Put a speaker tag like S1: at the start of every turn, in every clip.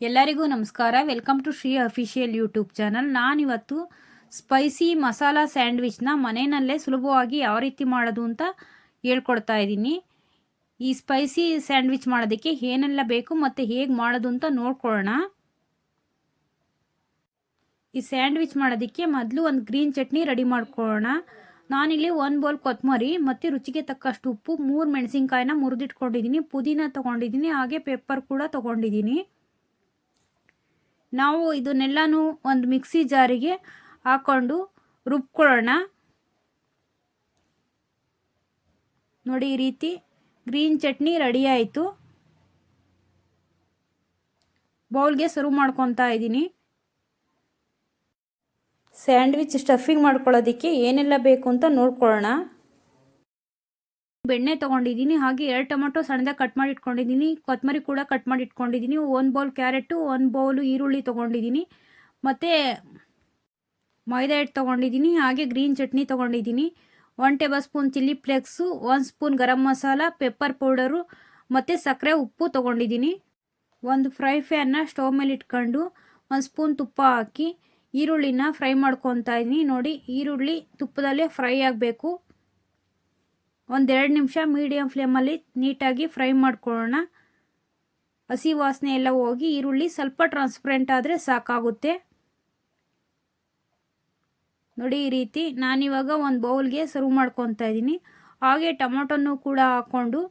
S1: ಎಲ್ಲರಿಗೂ ನಮಸ್ಕಾರ. Welcome to Shri official YouTube channel. ನಾನಿವತ್ತು ಸ್ಪೈಸಿ ಮಸಾಲ ಸ್ಯಾಂಡ್ವಿಚ್ನ ಮನೆಯಲ್ಲೇ ಸುಲಭವಾಗಿ ಯಾವ ರೀತಿ ಮಾಡೋದು ಅಂತ ಹೇಳ್ಕೊಡ್ತಾ ಇದ್ದೀನಿ. ಈ ಸ್ಪೈಸಿ ಸ್ಯಾಂಡ್ವಿಚ್ ಮಾಡೋದಕ್ಕೆ ಏನೆಲ್ಲ ಬೇಕು ಮತ್ತು ಹೇಗೆ ಮಾಡೋದು ಅಂತ ನೋಡ್ಕೊಳ್ಳೋಣ. ಈ ಸ್ಯಾಂಡ್ವಿಚ್ ಮಾಡೋದಕ್ಕೆ ಮೊದಲು ಒಂದು ಗ್ರೀನ್ ಚಟ್ನಿ ರೆಡಿ ಮಾಡ್ಕೊಳ್ಳೋಣ. ನಾನಿಲ್ಲಿ 1 ಬೌಲ್ ಕೊತ್ತಂಬರಿ ಮತ್ತು ರುಚಿಗೆ ತಕ್ಕಷ್ಟು ಉಪ್ಪು, 3 ಮೆಣಸಿನ್ಕಾಯಿನ ಮುರಿದಿಟ್ಕೊಂಡಿದ್ದೀನಿ, ಪುದೀನ ತೊಗೊಂಡಿದ್ದೀನಿ, ಹಾಗೆ ಪೆಪ್ಪರ್ ಕೂಡ ತೊಗೊಂಡಿದ್ದೀನಿ. ನಾವು ಇದನ್ನೆಲ್ಲನೂ ಒಂದು ಮಿಕ್ಸಿ ಜಾರಿಗೆ ಹಾಕ್ಕೊಂಡು ರುಬ್ಕೊಳ್ಳೋಣ. ನೋಡಿ, ಈ ರೀತಿ ಗ್ರೀನ್ ಚಟ್ನಿ ರೆಡಿ ಆಯಿತು. ಬೌಲ್ಗೆ ಸರ್ವ್ ಮಾಡ್ಕೊತಾ ಇದ್ದೀನಿ. ಸ್ಯಾಂಡ್ವಿಚ್ ಸ್ಟಫಿಂಗ್ ಮಾಡ್ಕೊಳ್ಳೋದಕ್ಕೆ ಏನೆಲ್ಲ ಬೇಕು ಅಂತ ನೋಡ್ಕೊಳ್ಳೋಣ. ಬೆಣ್ಣೆ ತೊಗೊಂಡಿದ್ದೀನಿ, ಹಾಗೆ 2 ಟೊಮೆಟೊ ಸಣ್ಣದಾಗಿ ಕಟ್ ಮಾಡಿ ಇಟ್ಕೊಂಡಿದ್ದೀನಿ, ಕೊತ್ತಂಬರಿ ಕೂಡ ಕಟ್ ಮಾಡಿ ಇಟ್ಕೊಂಡಿದ್ದೀನಿ, 1 ಬೌಲ್ ಕ್ಯಾರೆಟು, 1 ಬೌಲು ಈರುಳ್ಳಿ ತೊಗೊಂಡಿದ್ದೀನಿ, ಮತ್ತು ಮೈದಾ ಹಿಟ್ಟು ತೊಗೊಂಡಿದ್ದೀನಿ, ಹಾಗೆ ಗ್ರೀನ್ ಚಟ್ನಿ ತೊಗೊಂಡಿದ್ದೀನಿ, 1 tablespoon chilli flakes, 1 spoon garam masala, pepper powder ಮತ್ತು ಸಕ್ಕರೆ, ಉಪ್ಪು ತೊಗೊಂಡಿದ್ದೀನಿ. ಒಂದು ಫ್ರೈ ಪ್ಯಾನ್ನ ಸ್ಟವ್ ಮೇಲೆ ಇಟ್ಕೊಂಡು 1 ಸ್ಪೂನ್ ತುಪ್ಪ ಹಾಕಿ ಈರುಳ್ಳಿನ ಫ್ರೈ ಮಾಡ್ಕೊತಾ ಇದ್ದೀನಿ. ನೋಡಿ, ಈರುಳ್ಳಿ ತುಪ್ಪದಲ್ಲೇ ಫ್ರೈ ಆಗಬೇಕು. 1-2 ನಿಮಿಷ ಮೀಡಿಯಮ್ ಫ್ಲೇಮಲ್ಲಿ ನೀಟಾಗಿ ಫ್ರೈ ಮಾಡ್ಕೊಳ್ಳೋಣ. ಹಸಿ ವಾಸನೆ ಎಲ್ಲ ಹೋಗಿ ಈರುಳ್ಳಿ ಸ್ವಲ್ಪ ಟ್ರಾನ್ಸ್ಪರೆಂಟ್ ಆದರೆ ಸಾಕಾಗುತ್ತೆ. ನೋಡಿ, ಈ ರೀತಿ ನಾನಿವಾಗ ಒಂದು ಬೌಲ್ಗೆ ಸರ್ವ್ ಮಾಡ್ಕೊತಾ ಇದ್ದೀನಿ. ಹಾಗೆ ಟೊಮೊಟೊನೂ ಕೂಡ ಹಾಕ್ಕೊಂಡು,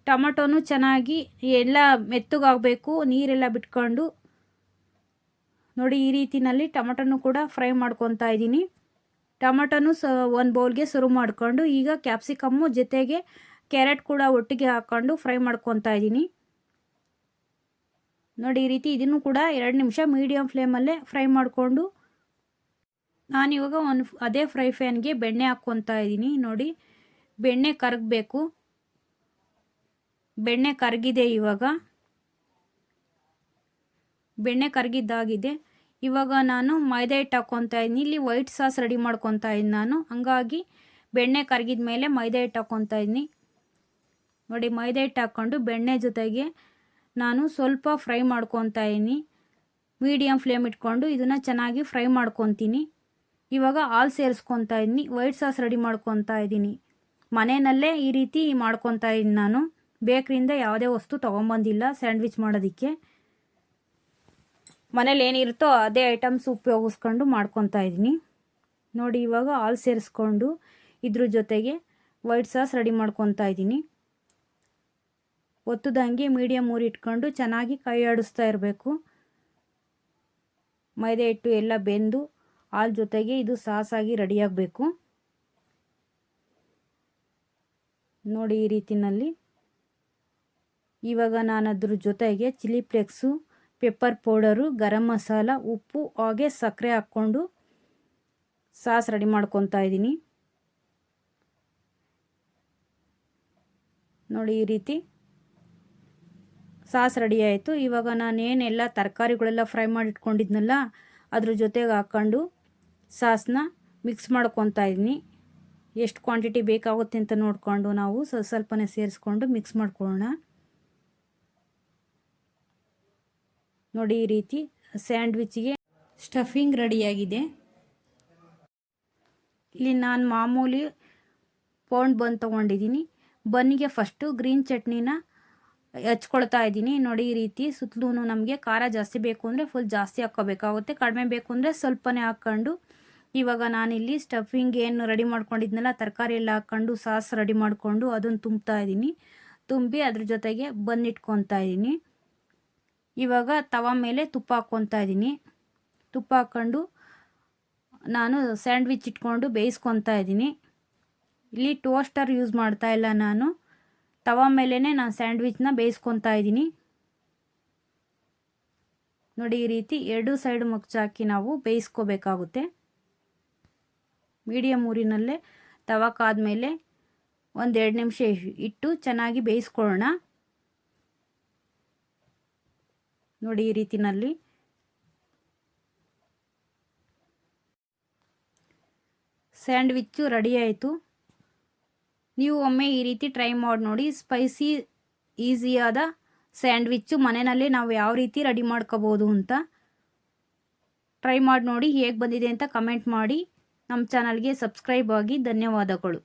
S1: ಟೊಮೊಟೊನೂ ಚೆನ್ನಾಗಿ ಎಲ್ಲ ಮೆತ್ತಗಾಗಬೇಕು, ನೀರೆಲ್ಲ ಬಿಟ್ಕೊಂಡು. ನೋಡಿ, ಈ ರೀತಿನಲ್ಲಿ ಟೊಮೊಟೊನೂ ಕೂಡ ಫ್ರೈ ಮಾಡ್ಕೊತಾ ಇದ್ದೀನಿ. ಟೊಮೊಟೊನೂ 1 ಬೌಲ್ಗೆ ಸರ್ವ್ ಮಾಡಿಕೊಂಡು, ಈಗ ಕ್ಯಾಪ್ಸಿಕಮ್ಮು ಜೊತೆಗೆ ಕ್ಯಾರೆಟ್ ಕೂಡ ಒಟ್ಟಿಗೆ ಹಾಕ್ಕೊಂಡು ಫ್ರೈ ಮಾಡ್ಕೊತಾ ಇದ್ದೀನಿ. ನೋಡಿ, ಈ ರೀತಿ ಇದನ್ನು ಕೂಡ 2 ನಿಮಿಷ ಮೀಡಿಯಮ್ ಫ್ಲೇಮಲ್ಲೇ ಫ್ರೈ ಮಾಡಿಕೊಂಡು, ನಾನಿವಾಗ ಅದೇ ಫ್ರೈ ಪ್ಯಾನ್ಗೆ ಬೆಣ್ಣೆ ಹಾಕ್ಕೊತಾ ಇದ್ದೀನಿ. ನೋಡಿ, ಬೆಣ್ಣೆ ಕರಗಬೇಕು. ಬೆಣ್ಣೆ ಕರಗಿದೆ. ಇವಾಗ ಬೆಣ್ಣೆ ಕರಗಿದ್ದಾಗಿದೆ. ಇವಾಗ ನಾನು ಮೈದಾ ಹಿಟ್ಟು ಹಾಕ್ಕೊತಾ ಇದ್ದೀನಿ. ಇಲ್ಲಿ ವೈಟ್ ಸಾಸ್ ರೆಡಿ ಮಾಡ್ಕೊತಾ ಇದ್ದೀನಿ ನಾನು, ಹಂಗಾಗಿ ಬೆಣ್ಣೆ ಕರಗಿದ ಮೇಲೆ ಮೈದಾ ಹಿಟ್ಟು ಹಾಕ್ಕೊತಾ ಇದ್ದೀನಿ. ನೋಡಿ, ಮೈದಾ ಹಿಟ್ಟು ಹಾಕ್ಕೊಂಡು ಬೆಣ್ಣೆ ಜೊತೆಗೆ ನಾನು ಸ್ವಲ್ಪ ಫ್ರೈ ಮಾಡ್ಕೊತಾ ಇದ್ದೀನಿ. ಮೀಡಿಯಮ್ ಫ್ಲೇಮ್ ಇಟ್ಕೊಂಡು ಇದನ್ನು ಚೆನ್ನಾಗಿ ಫ್ರೈ ಮಾಡ್ಕೊತೀನಿ. ಇವಾಗ ಹಾಲು ಸೇರಿಸ್ಕೊತಾ ಇದ್ದೀನಿ. ವೈಟ್ ಸಾಸ್ ರೆಡಿ ಮಾಡ್ಕೊತಾ ಇದ್ದೀನಿ. ಮನೆಯಲ್ಲೇ ಈ ರೀತಿ ಮಾಡ್ಕೊತಾ ಇದ್ದೀನಿ ನಾನು. ಬೇಕ್ರಿಯಿಂದ ಯಾವುದೇ ವಸ್ತು ತೊಗೊಂಬಂದಿಲ್ಲ ಸ್ಯಾಂಡ್ವಿಚ್ ಮಾಡೋದಕ್ಕೆ. ಮನೇಲಿ ಏನಿರುತ್ತೋ ಅದೇ ಐಟಮ್ಸ್ ಉಪಯೋಗಿಸ್ಕೊಂಡು ಮಾಡ್ಕೊತಾ ಇದ್ದೀನಿ. ನೋಡಿ, ಇವಾಗ ಹಾಲು ಸೇರಿಸ್ಕೊಂಡು ಇದ್ರ ಜೊತೆಗೆ ವೈಟ್ ಸಾಸ್ ರೆಡಿ ಮಾಡ್ಕೊತಾ ಇದ್ದೀನಿ. ಒತ್ತುದಂಗೆ ಮೀಡಿಯಮ್ ಊರಿ ಇಟ್ಕೊಂಡು ಚೆನ್ನಾಗಿ ಕೈ ಆಡಿಸ್ತಾ ಇರಬೇಕು. ಮೈದಾ ಹಿಟ್ಟು ಎಲ್ಲ ಬೆಂದು ಹಾಲು ಜೊತೆಗೆ ಇದು ಸಾಸಾಗಿ ರೆಡಿಯಾಗಬೇಕು. ನೋಡಿ, ಈ ರೀತಿನಲ್ಲಿ ಇವಾಗ ನಾನು ಅದ್ರ ಜೊತೆಗೆ chilli flakes, pepper powder, garam masala, ಉಪ್ಪು ಹಾಗೆ ಸಕ್ಕರೆ ಹಾಕ್ಕೊಂಡು ಸಾಸ್ ರೆಡಿ ಮಾಡ್ಕೊತಾ ಇದ್ದೀನಿ. ನೋಡಿ, ಈ ರೀತಿ ಸಾಸ್ ರೆಡಿ ಆಯಿತು. ಇವಾಗ ನಾನೇನೆಲ್ಲ ತರಕಾರಿಗಳೆಲ್ಲ ಫ್ರೈ ಮಾಡಿ ಇಟ್ಕೊಂಡಿದ್ನಲ್ಲ ಅದ್ರ ಜೊತೆಗೆ ಹಾಕ್ಕೊಂಡು ಸಾಸನ್ನ ಮಿಕ್ಸ್ ಮಾಡ್ಕೊತಾ ಇದ್ದೀನಿ. ಎಷ್ಟು ಕ್ವಾಂಟಿಟಿ ಬೇಕಾಗುತ್ತೆ ಅಂತ ನೋಡಿಕೊಂಡು ನಾವು ಸ್ವಲ್ಪನೇ ಸೇರಿಸ್ಕೊಂಡು ಮಿಕ್ಸ್ ಮಾಡ್ಕೊಳ್ಳೋಣ. ನೋಡಿ, ಈ ರೀತಿ ಸ್ಯಾಂಡ್ವಿಚ್ಗೆ ಸ್ಟಫಿಂಗ್ ರೆಡಿಯಾಗಿದೆ. ಇಲ್ಲಿ ನಾನು ಮಾಮೂಲಿ ಪೌಂಡ್ ಬನ್ ತೊಗೊಂಡಿದ್ದೀನಿ. ಬನ್ನಿಗೆ ಫಸ್ಟು ಗ್ರೀನ್ ಚಟ್ನಿನ ಹಚ್ಕೊಳ್ತಾ ಇದ್ದೀನಿ. ನೋಡಿ, ಈ ರೀತಿ ಸುತ್ತಲೂ ನಮಗೆ ಖಾರ ಜಾಸ್ತಿ ಬೇಕು ಅಂದರೆ ಫುಲ್ ಜಾಸ್ತಿ ಹಾಕ್ಕೋಬೇಕಾಗುತ್ತೆ, ಕಡಿಮೆ ಬೇಕು ಅಂದರೆ ಸ್ವಲ್ಪನೇ ಹಾಕ್ಕೊಂಡು, ಇವಾಗ ನಾನಿಲ್ಲಿ ಸ್ಟಫಿಂಗ್ ಏನು ರೆಡಿ ಮಾಡ್ಕೊಂಡಿದ್ನಲ್ಲ ತರಕಾರಿ ಎಲ್ಲ ಹಾಕ್ಕೊಂಡು ಸಾಸ್ ರೆಡಿ ಮಾಡಿಕೊಂಡು ಅದನ್ನು ತುಂಬ್ತಾ ಇದ್ದೀನಿ. ತುಂಬಿ ಅದ್ರ ಜೊತೆಗೆ ಬನ್ ಇಟ್ಕೊತಾ ಇದ್ದೀನಿ. ಇವಾಗ ತವ ಮೇಲೆ ತುಪ್ಪ ಹಾಕ್ಕೊತಾ ಇದ್ದೀನಿ. ತುಪ್ಪ ಹಾಕ್ಕೊಂಡು ನಾನು ಸ್ಯಾಂಡ್ವಿಚ್ ಇಟ್ಕೊಂಡು ಬೇಯಿಸ್ಕೊತಾ ಇದ್ದೀನಿ. ಇಲ್ಲಿ ಟೋಸ್ಟರ್ ಯೂಸ್ ಮಾಡ್ತಾ ಇಲ್ಲ ನಾನು, ತವ ಮೇಲೇ ನಾನು ಸ್ಯಾಂಡ್ವಿಚ್ನ ಬೇಯಿಸ್ಕೊತಾ ಇದ್ದೀನಿ. ನೋಡಿ, ಈ ರೀತಿ 2 ಸೈಡ್ ಮುಚ್ಚಾಕಿ ನಾವು ಬೇಯಿಸ್ಕೋಬೇಕಾಗುತ್ತೆ. ಮೀಡಿಯಮ್ ಊರಿನಲ್ಲೇ ತವ ಕಾದ್ಮೇಲೆ 1-2 ನಿಮಿಷ ಇಟ್ಟು ಚೆನ್ನಾಗಿ ಬೇಯಿಸ್ಕೊಳ್ಳೋಣ. ನೋಡಿ, ಈ ರೀತಿನಲ್ಲಿ ಸ್ಯಾಂಡ್ವಿಚ್ಚು ರೆಡಿ ಆಯಿತು. ನೀವು ಒಮ್ಮೆ ಈ ರೀತಿ ಟ್ರೈ ಮಾಡಿ ನೋಡಿ. ಸ್ಪೈಸಿ ಈಸಿಯಾದ ಸ್ಯಾಂಡ್ವಿಚ್ಚು ಮನೆಯಲ್ಲೇ ನಾವು ಯಾವ ರೀತಿ ರೆಡಿ ಮಾಡ್ಕೋಬೋದು ಅಂತ ಟ್ರೈ ಮಾಡಿ ನೋಡಿ. ಹೇಗೆ ಬಂದಿದೆ ಅಂತ ಕಮೆಂಟ್ ಮಾಡಿ. ನಮ್ಮ ಚಾನಲ್ಗೆ ಸಬ್ಸ್ಕ್ರೈಬ್ ಆಗಿ. ಧನ್ಯವಾದಗಳು.